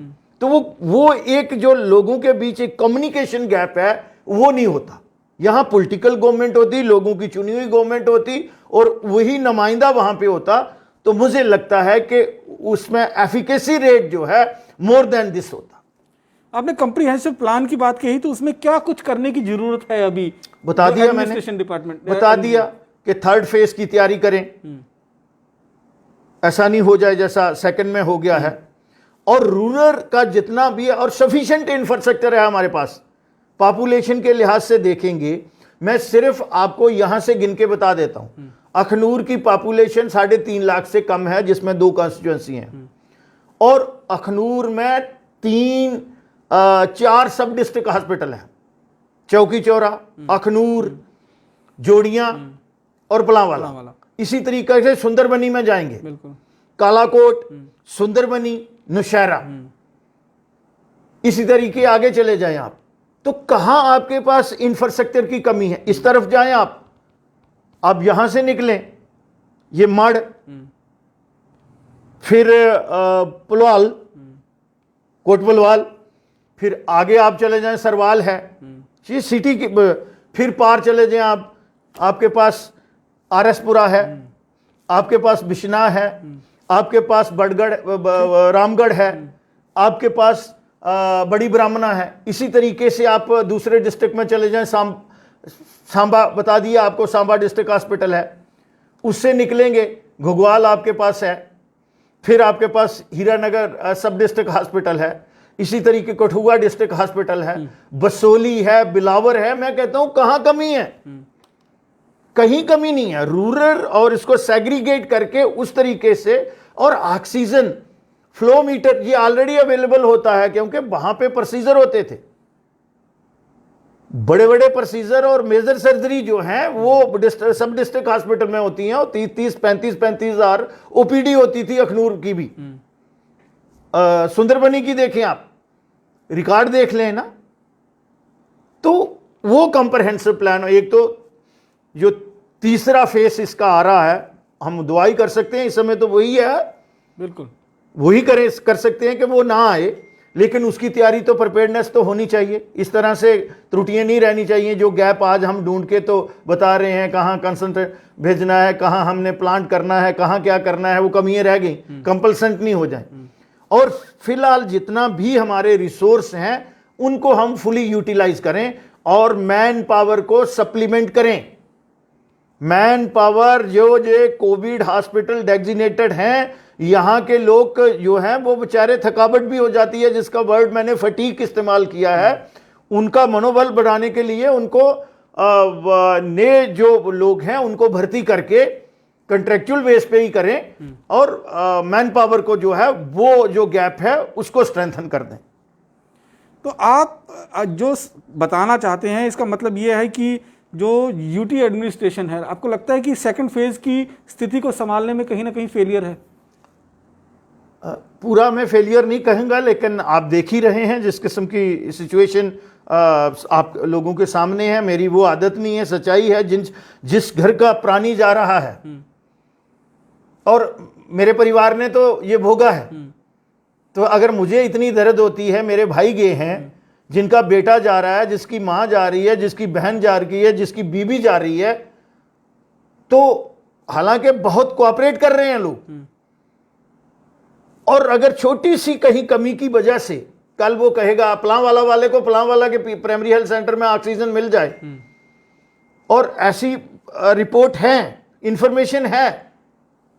तो वो एक जो लोगों के बीच एक कम्युनिकेशन गैप है, वो नहीं होता। यहां पॉलिटिकल गवर्नमेंट होती, लोगों की चुनी हुई गवर्नमेंट होती, और वही नुमाइंदा वहां पे होता, तो मुझे लगता है कि उसमें एफिकेसी रेट जो है मोर देन दिस होता। आपने कम्प्रीहेंसिव प्लान की बात कही, तो उसमें क्या कुछ करने की जरूरत है? अभी बता दिया मैंने, एडमिनिस्ट्रेशन डिपार्टमेंट बता दिया कि 3rd फेज की तैयारी करें, ऐसा नहीं हो जाए जैसा 2nd में हो गया है। और रूरल का जितना भी है, और सफिशिएंट इंफ्रास्ट्रक्चर है हमारे पास, पॉपुलेशन के लिहाज से देखेंगे, मैं सिर्फ आपको यहां से गिन के बता देता हूं, अखनूर की पॉपुलेशन 3.5 लाख से कम है, जिसमें 2 कॉन्स्टिट्यूएंसी हैं, और अखनूर में 4 सब डिस्ट्रिक्ट हॉस्पिटल हैं, चौकी चौरा, अखनूर, जोड़ियां और पलांवाला। इसी तरीके से सुंदरबनी में जाएंगे, कालाकोट, सुंदरबनी, नौशहरा, इसी तरीके आगे चले जाएं आप, तो कहां आपके पास इंफ्रास्ट्रक्चर की कमी है? इस तरफ जाएं आप यहां से निकलें, ये मड़, फिर पुलवाल, कोटबलवाल, फिर आगे आप चले जाएं सरवाल है, ये सिटी की, फिर पार चले जाएं आप, आपके पास आरएसपुरा है, आपके पास बिश्नाह है, आपके पास बड़गढ़, रामगढ़ है, आपके पास बड़ी ब्राह्मणा है। इसी तरीके से आप दूसरे डिस्ट्रिक्ट में चले जाएं, सांबा बता दिया आपको, सांबा डिस्ट्रिक्ट हॉस्पिटल है, उससे निकलेंगे घुग्वाल आपके पास है, फिर आपके पास हीरानगर सब डिस्ट्रिक्ट हॉस्पिटल है, इसी तरीके कठुआ डिस्ट्रिक्ट हॉस्पिटल है, बसोली है, बिलावर है। मैं कहता हूं कहां कमी है? कहीं कमी नहीं है। रूरल और इसको सेग्रीगेट करके उस तरीके से, और ऑक्सीजन फ्लो मीटर ये ऑलरेडी अवेलेबल होता है, क्योंकि वहां पे प्रोसीजर होते थे, बड़े बड़े प्रोसीजर और मेजर सर्जरी जो है वो सब डिस्ट्रिक्ट हॉस्पिटल में होती हैं, और 35 हज़ार ओपीडी होती थी अखनूर की भी। सुंदरबनी की देखें आप, रिकॉर्ड देख लें ना। तो वो कंप्रहेंसिव प्लान, एक तो जो तीसरा फेस इसका आ रहा है, हम दुआई कर सकते हैं इस समय, तो वही है, बिल्कुल वही कर सकते हैं कि वो ना आए, लेकिन उसकी तैयारी तो, प्रिपेयर्डनेस तो होनी चाहिए। इस तरह से त्रुटियां नहीं रहनी चाहिए, जो गैप आज हम ढूंढ के तो बता रहे हैं, कहाँ कंसंट्रेट भेजना है, कहाँ हमने प्लांट करना है, कहाँ क्या करना है, वो कमियां रह गई, कंपल्सेंट नहीं हो जाए। और फिलहाल जितना भी हमारे रिसोर्स हैं उनको हम फुली यूटिलाइज करें, और मैन पावर को सप्लीमेंट करें। मैन पावर जो कोविड हॉस्पिटल डेजिग्नेटेड हैं, यहाँ के लोग जो हैं वो बेचारे, थकावट भी हो जाती है, जिसका वर्ड मैंने फटीक इस्तेमाल किया है, उनका मनोबल बढ़ाने के लिए उनको नए जो लोग हैं उनको भर्ती करके कंट्रेक्चुअल बेस पे ही करें, और मैन पावर को जो है वो जो गैप है उसको स्ट्रेंथन कर दें। तो आप जो बताना चाहते हैं, इसका मतलब ये है कि जो यूटी एडमिनिस्ट्रेशन है, आपको लगता है कि 2nd फेज की स्थिति को संभालने में कहीं ना कहीं फेलियर है? पूरा मैं फेलियर नहीं कहूँगा, लेकिन आप देख ही रहे हैं जिस किस्म की सिचुएशन आप लोगों के सामने है। मेरी वो आदत नहीं है, सच्चाई है। जिस घर का प्राणी जा रहा है, और मेरे परिवार ने तो ये भोगा है, तो अगर मुझे इतनी दर्द होती है, मेरे भाई गए हैं, जिनका बेटा जा रहा है, जिसकी मां जा रही है, जिसकी बहन जा रही है, जिसकी बीबी जा रही है, तो हालांकि बहुत कोऑपरेट कर रहे हैं लोग। और अगर छोटी सी कहीं कमी की वजह से कल वो कहेगा पलांवाला वाले को पलांवाला के प्राइमरी हेल्थ सेंटर में ऑक्सीजन मिल जाए, और ऐसी रिपोर्ट है, इंफॉर्मेशन है,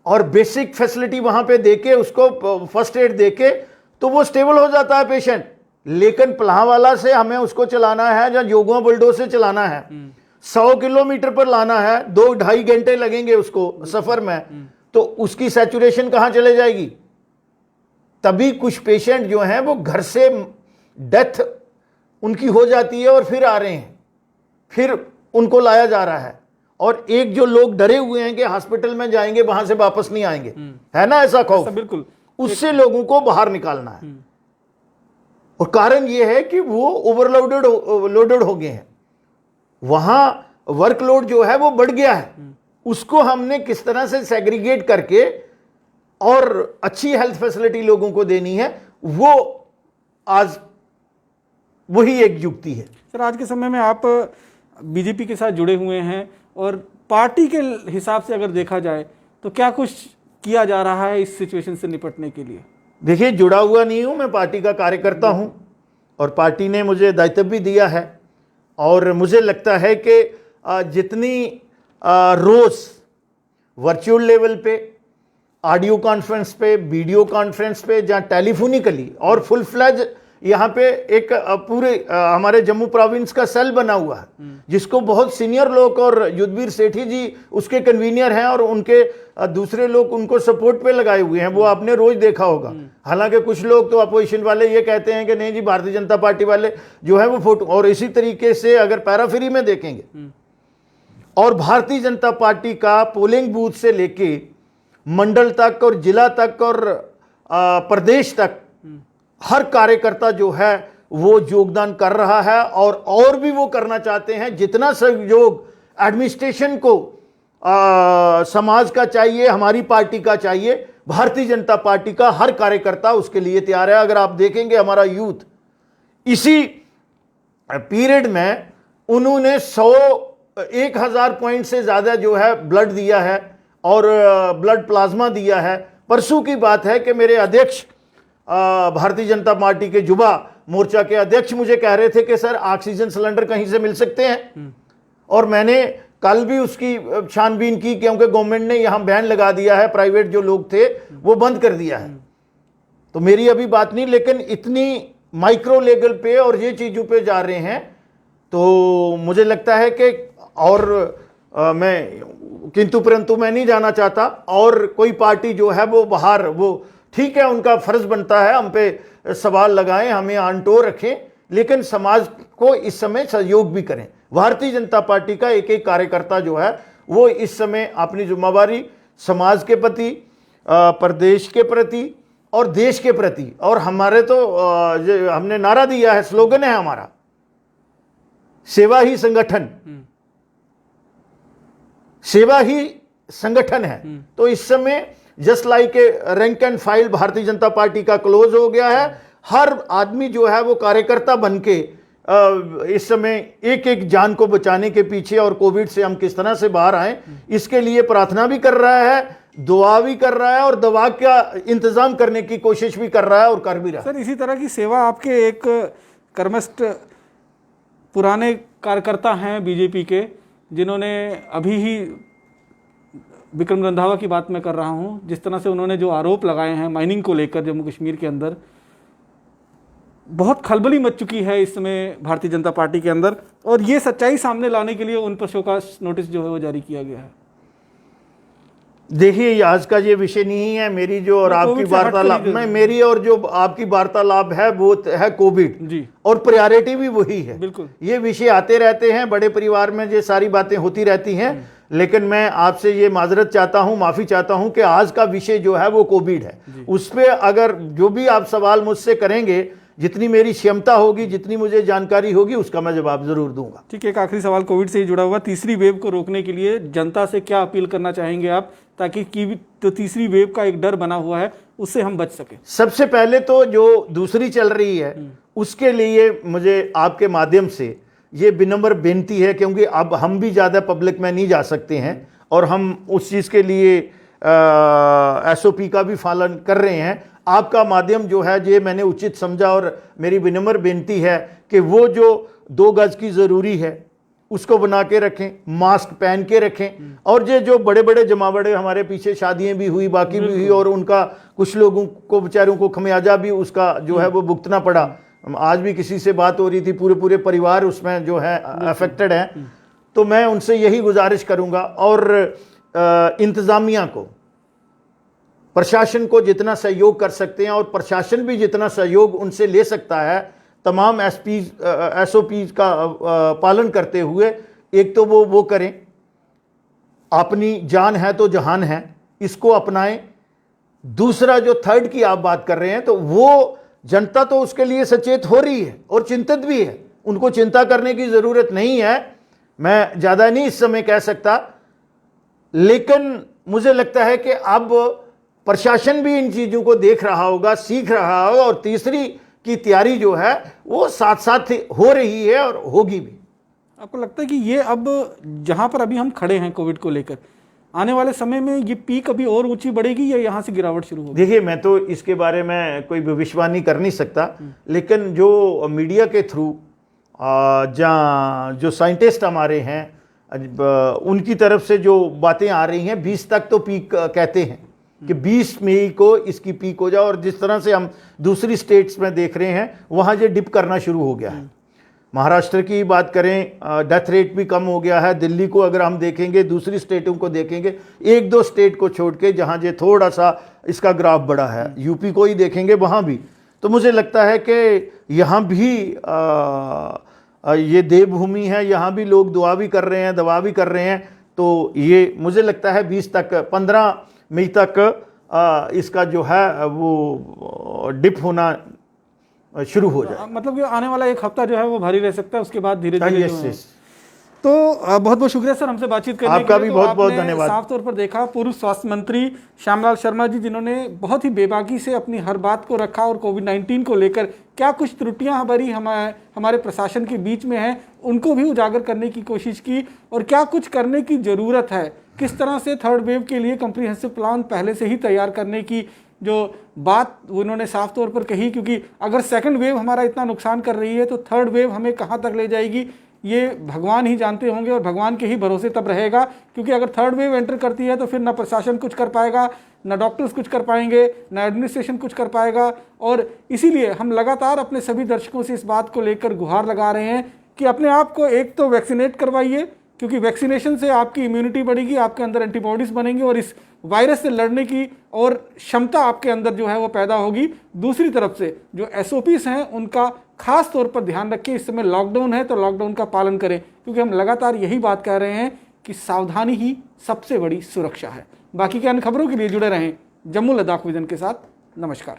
और बेसिक फैसिलिटी वहां पे देके उसको फर्स्ट एड देके तो वो स्टेबल हो जाता है पेशेंट। लेकिन पलांवाला से हमें उसको चलाना है या योगुआ बुलडो से चलाना है, 100 किलोमीटर पर लाना है, 2-2.5 घंटे लगेंगे उसको सफर में, तो उसकी सैचुरेशन कहां चले जाएगी। तभी कुछ पेशेंट जो हैं वो घर से डेथ उनकी हो जाती है और फिर आ रहे हैं, फिर उनको लाया जा रहा है। और एक जो लोग डरे हुए हैं कि हॉस्पिटल में जाएंगे वहां से वापस नहीं आएंगे, है ना ऐसा खौफ, बिल्कुल, उससे लोगों को बाहर निकालना है। और कारण यह है कि वो लोडेड हो गए हैं, वहां वर्कलोड जो है वो बढ़ गया है। उसको हमने किस तरह से सेग्रीगेट करके और अच्छी हेल्थ फैसिलिटी लोगों को देनी है, वो आज वही एक युक्ति है। सर, आज के समय में आप बीजेपी के साथ जुड़े हुए हैं और पार्टी के हिसाब से अगर देखा जाए तो क्या कुछ किया जा रहा है इस सिचुएशन से निपटने के लिए? देखिए, जुड़ा हुआ नहीं हूं, मैं पार्टी का कार्यकर्ता हूं और पार्टी ने मुझे दायित्व भी दिया है। और मुझे लगता है कि जितनी रोज वर्चुअल लेवल पे, ऑडियो कॉन्फ्रेंस पे, वीडियो कॉन्फ्रेंस पे, जहाँ टेलीफोनिकली और फुल फ्लैज यहाँ पे एक पूरे हमारे जम्मू प्रोविंस का सेल बना हुआ है, जिसको बहुत सीनियर लोग और युद्धवीर सेठी जी उसके कन्वीनियर हैं और उनके दूसरे लोग उनको सपोर्ट पे लगाए हुए हैं। वो आपने रोज देखा होगा। हालांकि कुछ लोग तो अपोजिशन वाले ये कहते हैं कि नहीं जी, भारतीय जनता पार्टी वाले जो है वो फोटो, और इसी तरीके से अगर पैराफ्री में देखेंगे, और भारतीय जनता पार्टी का पोलिंग बूथ से लेके मंडल तक और जिला तक और प्रदेश तक हर कार्यकर्ता जो है वो योगदान कर रहा है, और भी वो करना चाहते हैं। जितना सहयोग एडमिनिस्ट्रेशन को समाज का चाहिए, हमारी पार्टी का चाहिए, भारतीय जनता पार्टी का हर कार्यकर्ता उसके लिए तैयार है। अगर आप देखेंगे हमारा यूथ इसी पीरियड में उन्होंने 1000 पॉइंट से ज्यादा जो है ब्लड दिया है और ब्लड प्लाज्मा दिया है। परसों की बात है कि मेरे अध्यक्ष भारतीय जनता पार्टी के युवा मोर्चा के अध्यक्ष मुझे कह रहे थे कि सर ऑक्सीजन सिलेंडर कहीं से मिल सकते हैं, और मैंने कल भी उसकी छानबीन की, क्योंकि गवर्नमेंट ने यहां बैन लगा दिया है, प्राइवेट जो लोग थे वो बंद कर दिया है। तो मेरी अभी बात नहीं, लेकिन इतनी माइक्रो लेवल पे और ये चीजों पे जा रहे हैं, तो मुझे लगता है कि और मैं किंतु परंतु मैं नहीं जाना चाहता। और कोई पार्टी जो है वो बाहर, वो ठीक है, उनका फर्ज बनता है हम पे सवाल लगाएं, हमें आंटो रखें, लेकिन समाज को इस समय सहयोग भी करें। भारतीय जनता पार्टी का एक एक कार्यकर्ता जो है वो इस समय अपनी जिम्मेवारी समाज के प्रति, प्रदेश के प्रति और देश के प्रति, और हमारे तो हमने नारा दिया है, स्लोगन है हमारा, सेवा ही संगठन, सेवा ही संगठन है। तो इस समय just like rank and file Bharatiya Janata party का क्लोज हो गया है। हर आदमी जो है वो कार्यकर्ता बनके इस समय एक एक जान को बचाने के पीछे, और कोविड से हम किस तरह से बाहर आए इसके लिए प्रार्थना भी कर रहा है, दुआ भी कर रहा है, और दवा का इंतजाम करने की कोशिश भी कर रहा है और कर भी रहा है। सर, इसी तरह की सेवा आपके एक कर्मस्थ पुराने कार्यकर्ता हैं बीजेपी के, जिन्होंने अभी ही, विक्रम रंधावा की बात मैं कर रहा हूं, जिस तरह से उन्होंने जो आरोप लगाए हैं माइनिंग को लेकर जम्मू कश्मीर के अंदर, बहुत खलबली मच चुकी है इस समय भारतीय जनता पार्टी के अंदर, और ये सच्चाई सामने लाने के लिए उन पर शोकास नोटिस जो है वो जारी किया गया है। देखिए, आज का ये विषय नहीं है मेरी जो और आपकी वार्तालाप में, मेरी और जो आपकी वार्तालाप है वो है कोविड जी, और प्रायोरिटी भी वही है। बिल्कुल, ये विषय आते रहते हैं, बड़े परिवार में ये सारी बातें होती रहती हैं, लेकिन मैं आपसे ये माजरत चाहता हूं, माफी चाहता हूं कि आज का विषय जो है वो कोविड है। उस पर अगर जो भी आप सवाल मुझसे करेंगे, जितनी मेरी क्षमता होगी, जितनी मुझे जानकारी होगी, उसका मैं जवाब जरूर दूंगा। ठीक है, एक आखिरी सवाल कोविड से ही जुड़ा हुआ, तीसरी वेव को रोकने के लिए जनता से क्या अपील करना चाहेंगे आप, ताकि तो तीसरी वेव का एक डर बना हुआ है उससे हम बच सके? सबसे पहले तो जो दूसरी चल रही है उसके लिए मुझे आपके माध्यम से ये विनम्र बेनती है, क्योंकि अब हम भी ज़्यादा पब्लिक में नहीं जा सकते हैं और हम उस चीज़ के लिए SOP का भी पालन कर रहे हैं। आपका माध्यम जो है ये मैंने उचित समझा और मेरी विनम्र बेनती है कि वो जो 2 गज की ज़रूरी है उसको बना के रखें, मास्क पहन के रखें, और ये जो बड़े बड़े जमावड़े हमारे पीछे शादियां भी हुई, बाकी भी हुई, और उनका कुछ लोगों को बेचारों को खमियाजा भी उसका जो है वो भुगतना पड़ा। आज भी किसी से बात हो रही थी, पूरे पूरे परिवार उसमें जो है अफेक्टेड हैं। तो मैं उनसे यही गुजारिश करूंगा और इंतज़ामिया को, प्रशासन को जितना सहयोग कर सकते हैं और प्रशासन भी जितना सहयोग उनसे ले सकता है, तमाम SOP का पालन करते हुए, एक तो वो करें, अपनी जान है तो जहान है, इसको अपनाएं। दूसरा जो थर्ड की आप बात कर रहे हैं, तो वो जनता तो उसके लिए सचेत हो रही है और चिंतित भी है, उनको चिंता करने की ज़रूरत नहीं है। मैं ज़्यादा नहीं इस समय कह सकता, लेकिन मुझे लगता है कि अब प्रशासन भी इन चीज़ों को देख रहा होगा, सीख रहा होगा, और तीसरी की तैयारी जो है वो साथ साथ हो रही है और होगी भी। आपको लगता है कि ये अब जहां पर अभी हम खड़े हैं कोविड को लेकर, आने वाले समय में ये पीक अभी और ऊंची बढ़ेगी या यहां से गिरावट शुरू होगी? देखिए, मैं तो इसके बारे में कोई भविष्यवाणी कर नहीं सकता, लेकिन जो मीडिया के थ्रू जो साइंटिस्ट हमारे हैं उनकी तरफ से जो बातें आ रही हैं, 20 तक तो पीक कहते हैं कि 20 मई को इसकी पीक हो जाए, और जिस तरह से हम दूसरी स्टेट्स में देख रहे हैं वहाँ ये डिप करना शुरू हो गया है। महाराष्ट्र की बात करें, डेथ रेट भी कम हो गया है। दिल्ली को अगर हम देखेंगे, दूसरी स्टेटों को देखेंगे, 1-2 स्टेट को छोड़ के जहाँ ये थोड़ा सा इसका ग्राफ बढ़ा है, यूपी को ही देखेंगे वहाँ भी। तो मुझे लगता है कि यहाँ भी ये देवभूमि है, यहाँ भी लोग दुआ भी कर रहे हैं, दवा भी कर रहे हैं। तो ये मुझे लगता है 20 तक, 15 मई तक इसका जो है वो डिप होना शुरू हो जाए। मतलब कि आने वाला 1 हफ्ता जो है वो भारी रह सकता है, उसके बाद धीरे धीरे। यस। तो बहुत बहुत शुक्रिया सर हमसे बातचीत करने के लिए। आपका भी बहुत बहुत धन्यवाद। साफ तौर पर देखा, पूर्व स्वास्थ्य मंत्री श्यामलाल शर्मा जी, जिन्होंने बहुत ही बेबाकी से अपनी हर बात को रखा और कोविड-19 को लेकर क्या कुछ त्रुटियां हमारी हमारे प्रशासन के बीच में हैं, उनको भी उजागर करने की कोशिश की, और क्या कुछ करने की ज़रूरत है, किस तरह से थर्ड वेव के लिए कम्प्रीहेंसिव प्लान पहले से ही तैयार करने की जो बात उन्होंने साफ तौर पर कही। क्योंकि अगर सेकंड वेव हमारा इतना नुकसान कर रही है तो थर्ड वेव हमें कहाँ तक ले जाएगी ये भगवान ही जानते होंगे, और भगवान के ही भरोसे तब रहेगा। क्योंकि अगर थर्ड वेव एंटर करती है तो फिर ना प्रशासन कुछ कर पाएगा, ना डॉक्टर्स कुछ कर पाएंगे, ना एडमिनिस्ट्रेशन कुछ कर पाएगा। और इसीलिए हम लगातार अपने सभी दर्शकों से इस बात को लेकर गुहार लगा रहे हैं कि अपने आप को एक तो वैक्सीनेट करवाइए, क्योंकि वैक्सीनेशन से आपकी इम्यूनिटी बढ़ेगी, आपके अंदर एंटीबॉडीज बनेंगी और इस वायरस से लड़ने की और क्षमता आपके अंदर जो है वो पैदा होगी। दूसरी तरफ से जो SOPs हैं उनका खास तौर पर ध्यान रखें। इस समय लॉकडाउन है तो लॉकडाउन का पालन करें, क्योंकि हम लगातार यही बात कह रहे हैं कि सावधानी ही सबसे बड़ी सुरक्षा है। बाकी के अन्य खबरों के लिए जुड़े रहें जम्मू लद्दाख विजन के साथ। नमस्कार।